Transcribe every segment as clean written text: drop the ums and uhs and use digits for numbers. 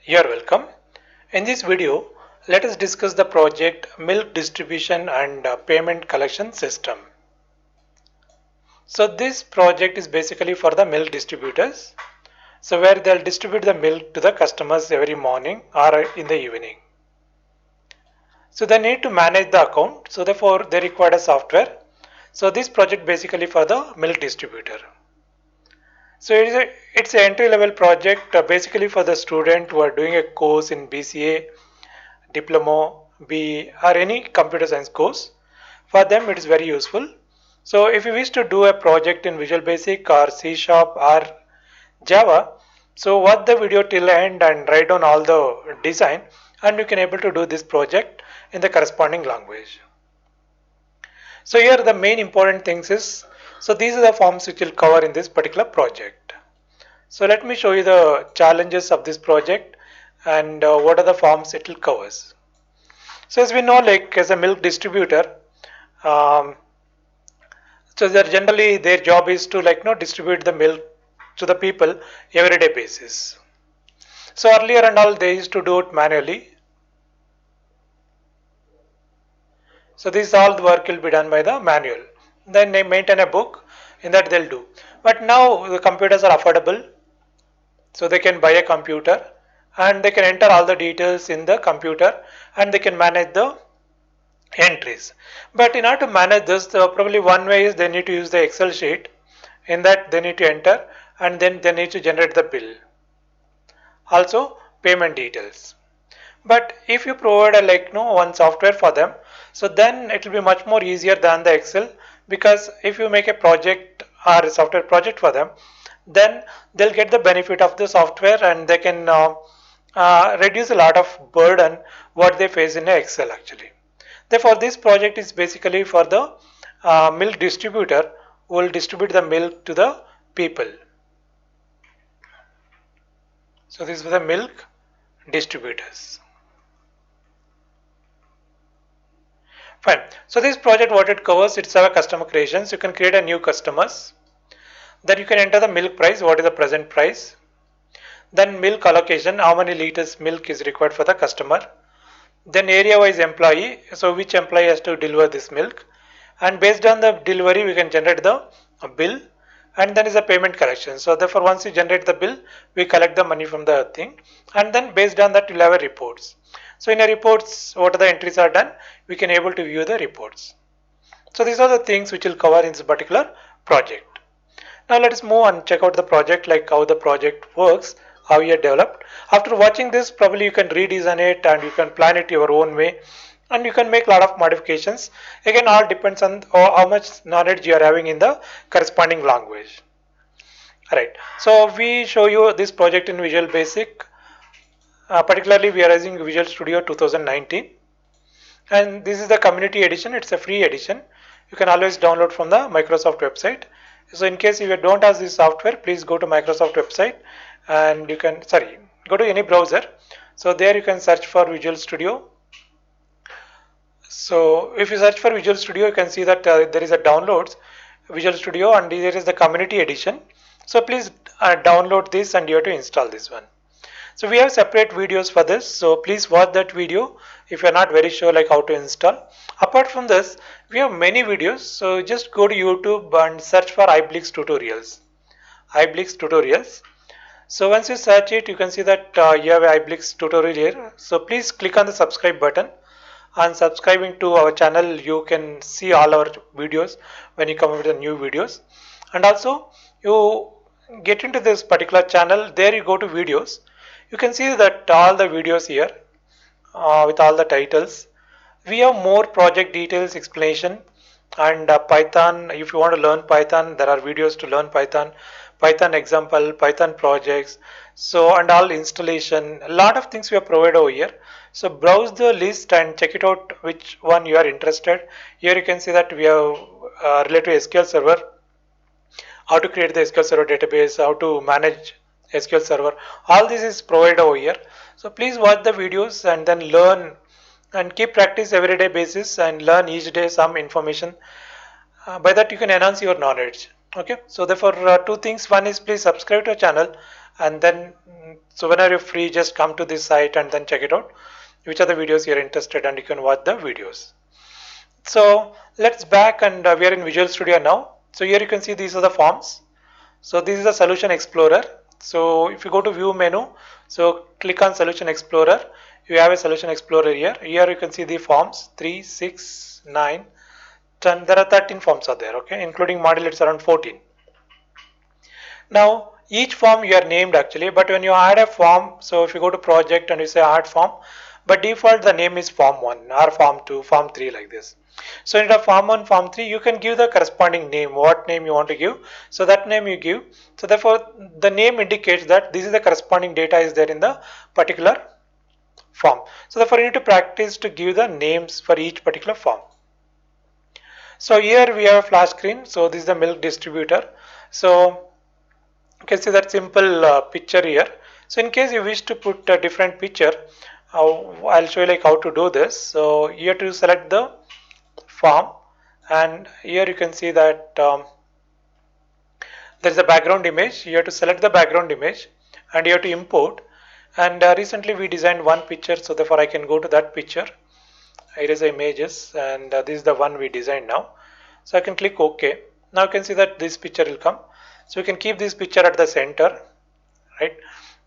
You're welcome. In this video, let us discuss the project Milk Distribution and Payment Collection System. So this project is basically for the milk distributors. So where they'll distribute the milk to the customers every morning or in the evening. So they need to manage the account. So therefore they require a software. So this project basically for the milk distributor. So it's an entry level project basically for the student who are doing a course in BCA, diploma, BE or any computer science course. For them it is very useful. So if you wish to do a project in Visual Basic or C Sharp or Java, so watch the video till end and write down all the design and you can able to do this project in the corresponding language. So here the main important things is, so these are the forms which will cover in this particular project. So let me show you the challenges of this project and what are the forms it will covers. So as we know, like as a milk distributor, um, so they're generally their job is to distribute the milk to the people everyday basis. So earlier and all they used to do it manually. So this all the work will be done by the manual. Then they maintain a book in that they'll do. But now the computers are affordable, so they can buy a computer and they can enter all the details in the computer and they can manage the entries. But in order to manage this, probably one way is they need to use the Excel sheet. In that they need to enter and then they need to generate the bill. Also payment details. But if you provide one software for them, so then it will be much more easier than the Excel, because if you make a project or a software project for them, then they'll get the benefit of the software and they can reduce a lot of burden what they face in Excel actually. Therefore, this project is basically for the milk distributor who will distribute the milk to the people. So this is for the milk distributors. Fine. So this project what it covers, it's our customer creations. You can create a new customers. Then you can enter the milk price, what is the present price. Then milk allocation, how many liters milk is required for the customer. Then area wise employee, so which employee has to deliver this milk. And based on the delivery, we can generate the bill. And then is a payment collection. So therefore, once you generate the bill, we collect the money from the thing. And then based on that, we'll have a reports. So in a reports, what are the entries are done, we can able to view the reports. So these are the things which will cover in this particular project. Now let us move and check out the project, like how the project works, how you are developed. After watching this, probably you can redesign it and you can plan it your own way and you can make a lot of modifications. Again, all depends on how much knowledge you are having in the corresponding language. Alright, so we show you this project in Visual Basic. Particularly we are using Visual Studio 2019 and this is the community edition. It's a free edition. You can always download from the Microsoft website. So in case if you don't have this software, please go to Microsoft website and you can go to any browser. So there you can search for Visual Studio. So if you search for Visual Studio, you can see that there is a downloads Visual Studio and there is the community edition. So please download this and you have to install this one. So we have separate videos for this, so please watch that video if you are not very sure like how to install. Apart from this, we have many videos, so just go to YouTube and search for iBlix tutorials. iBlix tutorials. So once you search it, you can see that you have iBlix tutorial here. So please click on the subscribe button. And subscribing to our channel, you can see all our videos when you come up with the new videos. And also you get into this particular channel, there you go to videos. You can see that all the videos here with all the titles. We have more project details explanation and Python. If you want to learn Python, there are videos to learn Python, Python example, Python projects. So and all installation, a lot of things we have provided over here. So browse the list and check it out which one you are interested. Here you can see that we have related to SQL Server, how to create the SQL Server database, how to manage SQL Server. All this is provided over here. So please watch the videos and then learn and keep practice everyday basis and learn each day some information. By that you can enhance your knowledge. Okay, so therefore two things. One is please subscribe to our channel and then so whenever you're free, just come to this site and then check it out, which are the videos you're interested, and you can watch the videos. So let's back, and we are in Visual Studio now. So here you can see these are the forms. So this is the Solution Explorer. So if you go to View menu, so click on Solution Explorer. You have a Solution Explorer here. Here you can see the forms 3, 6, 9, 10. There are 13 forms are there, okay, including model it's around 14. Now each form you are named actually, but when you add a form, so if you go to project and you say add form, by default the name is form 1 or form 2, form 3 like this. So instead of form 1, form 3, you can give the corresponding name, what name you want to give. So that name you give. So therefore the name indicates that this is the corresponding data is there in the particular form. So therefore you need to practice to give the names for each particular form. So here we have a flash screen. So this is the milk distributor. So you can see that simple picture here. So in case you wish to put a different picture, I'll show you like how to do this. So here to select the form, and here you can see that there is a background image. You have to select the background image and you have to import, and recently we designed one picture, so therefore I can go to that picture. Here is the images, and this is the one we designed now. So I can click OK. Now you can see that this picture will come. So you can keep this picture at the center, right?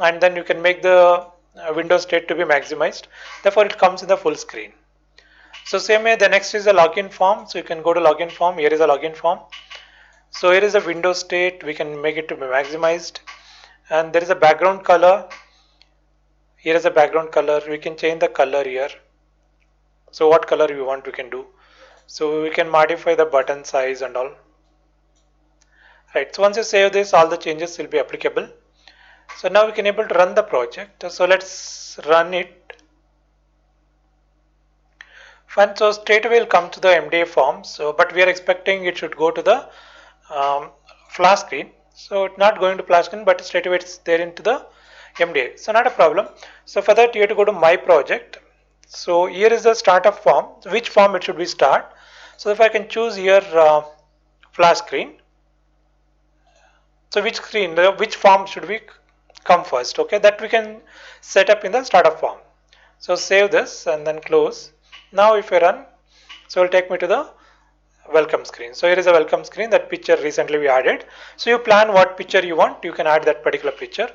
And then you can make the window state to be maximized. Therefore it comes in the full screen. So same way, the next is the login form. So you can go to login form. Here is a login form. So here is a window state. We can make it to be maximized. And there is a background color. Here is a background color. We can change the color here. So what color we want, we can do. So we can modify the button size and all. Right. So once you save this, all the changes will be applicable. So now we can able to run the project. So let's run it. Fine. So straight away will come to the MDA form. So but we are expecting it should go to the flash screen. So it's not going to flash screen, but straight away it's there into the MDA. So not a problem. So for that you have to go to my project. So here is the startup form. Which form it should be start. So if I can choose here flash screen. So which form should we come first? Okay, that we can set up in the startup form. So save this and then close. Now if I run, so it will take me to the welcome screen. So here is a welcome screen, that picture recently we added. So you plan what picture you want, you can add that particular picture.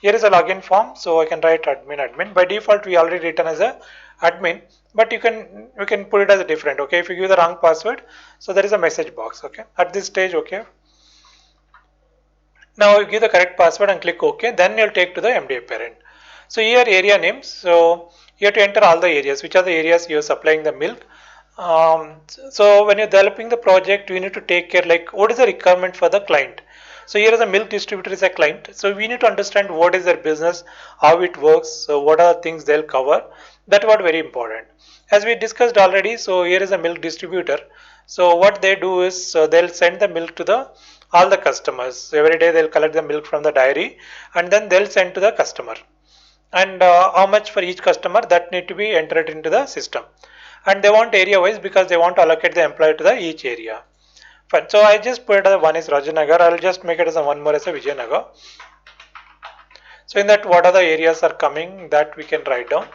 Here is a login form, so I can write admin. By default we already written as a admin, but you can put it as a different. Okay, if you give the wrong password, so there is a message box. Okay, at this stage, okay. Now you give the correct password and click OK. Then you'll take to the MDA parent. So here area names. So you have to enter all the areas. Which are the areas you're supplying the milk? So when you're developing the project, we need to take care like what is the requirement for the client. So here is a milk distributor is a client. So we need to understand what is their business, how it works, so what are the things they'll cover. That was very important. As we discussed already, so here is a milk distributor. So what they do is they'll send the milk to the all the customers. Every day they'll collect the milk from the dairy and then they'll send to the customer. And how much for each customer, that need to be entered into the system. And they want area wise because they want to allocate the employee to the each area. Fine. So I just put it as one is Rajanagar. I'll just make it as a one more as a Vijayanagar. So in that, what are the areas are coming, that we can write down.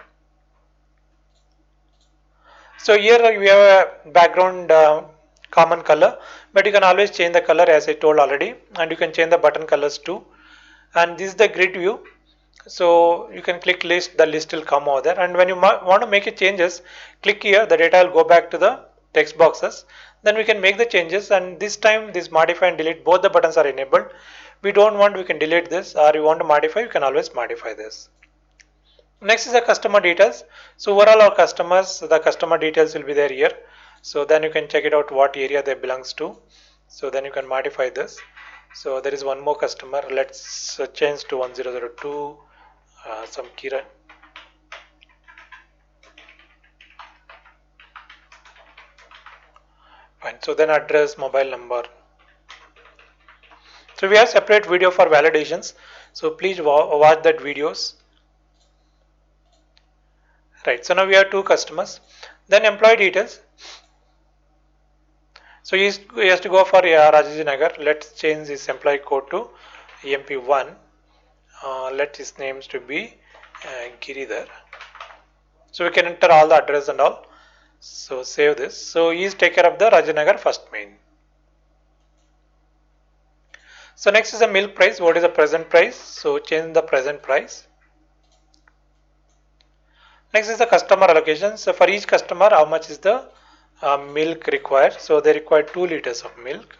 So here we have a background common color, but you can always change the color as I told already, and you can change the button colors too. And this is the grid view. So you can click list, the list will come over there, and when you want to make changes, click here, the data will go back to the text boxes. Then we can make the changes, and this time this modify and delete, both the buttons are enabled. We don't want, we can delete this, or you want to modify, you can always modify this. Next is the customer details. So overall our customers, the customer details will be there here. So then you can check it out what area they belongs to. So then you can modify this. So there is one more customer. Let's change to 1002. Some Kiran. Fine. So then address, mobile number. So we have separate video for validations. So please watch that videos. Right. So now we have two customers. Then employee details. So he has to go for Rajaji Nagar. Let's change this employee code to EMP1. let his names to be Giridhar. So we can enter all the address and all. So save this. So he is take care of the Rajanagar first main. So next is the milk price. What is the present price? So change the present price. Next is the customer allocation. So for each customer, how much is the milk required? So they require 2 liters of milk.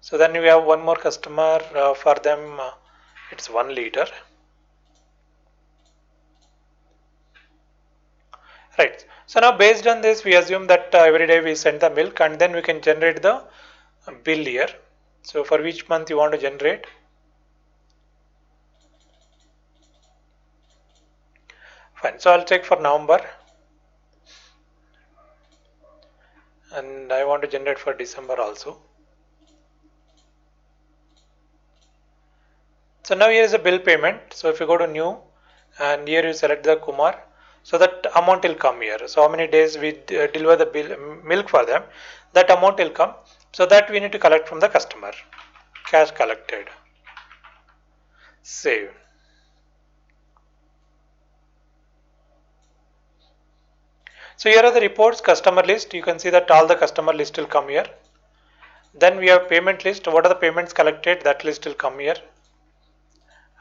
So then we have one more customer, for them it's 1 liter. Right. So now based on this, we assume that every day we send the milk, and then we can generate the bill here. So for which month you want to generate? Fine. So I'll check for November, and I want to generate for December also. So now here is a bill payment. So if you go to new, and here you select the Kumar, so that amount will come here. So how many days we deliver the bill milk for them, that amount will come. So that we need to collect from the customer. Cash collected. Save. So here are the reports, customer list. You can see that all the customer list will come here. Then we have payment list. What are the payments collected? That list will come here.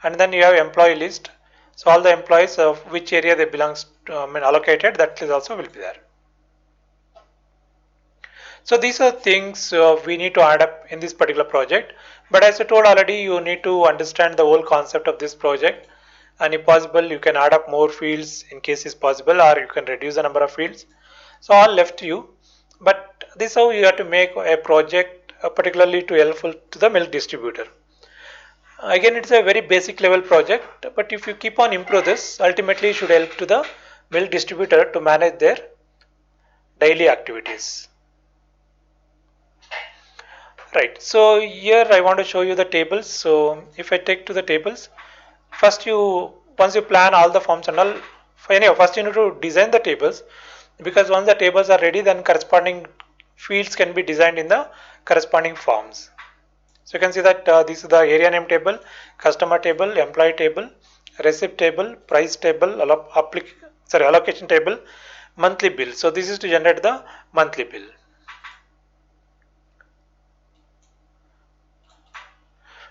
And then you have employee list. So all the employees of which area they belongs to, allocated, that list also will be there. So these are things we need to add up in this particular project. But as I told already, you need to understand the whole concept of this project. And if possible, you can add up more fields in case it's possible, or you can reduce the number of fields. So all left to you. But this is how you have to make a project particularly to helpful to the milk distributor. Again, it's a very basic level project, but if you keep on improve this, ultimately it should help to the milk distributor to manage their daily activities. Right, so here I want to show you the tables. So if I take to the tables, first once you plan all the forms and all, anyhow, first you need to design the tables, because once the tables are ready, then corresponding fields can be designed in the corresponding forms. So you can see that this is the area name table, customer table, employee table, receipt table, price table, allocation table, monthly bill. So this is to generate the monthly bill.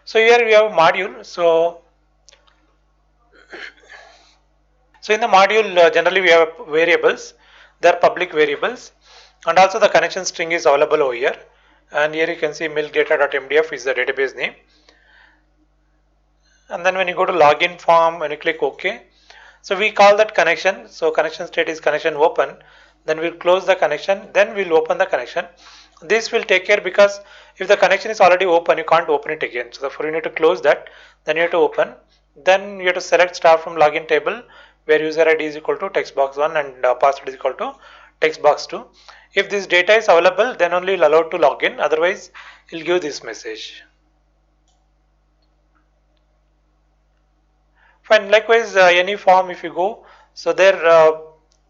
So here we have a module. So in the module, generally we have variables. They are public variables, and also the connection string is available over here. And here you can see milkdata.mdf is the database name. And then when you go to login form, when you click OK, so we call that connection. So connection state is connection open. Then we'll close the connection. Then we'll open the connection. This will take care, because if the connection is already open, you can't open it again. So therefore you need to close that. Then you have to open. Then you have to select start from login table, where user ID is equal to text box 1 and password is equal to text box 2. If this data is available, then only you'll allow to log in. Otherwise, it'll give this message. Fine. Likewise, any form if you go, so there are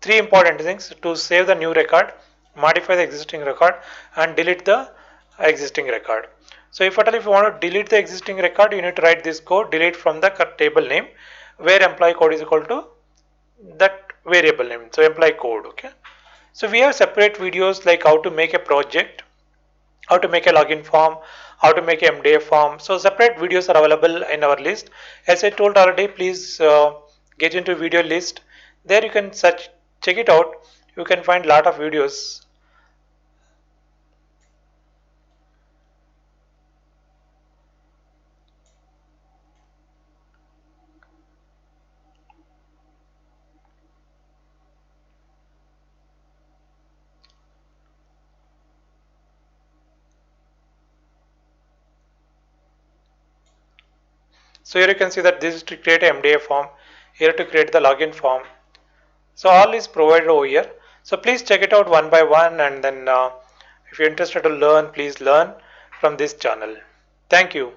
three important things: to save the new record, modify the existing record, and delete the existing record. So if at all if you want to delete the existing record, you need to write this code, delete from the table name, where employee code is equal to that variable name. So employee code. Okay. So we have separate videos like how to make a project, how to make a login form, how to make a MDF form. So separate videos are available in our list. As I told already, please get into video list. There you can search, check it out. You can find lot of videos. So here you can see that this is to create a MDF form, here to create the login form. So all is provided over here. So please check it out one by one, and then if you're interested to learn, please learn from this channel. Thank you.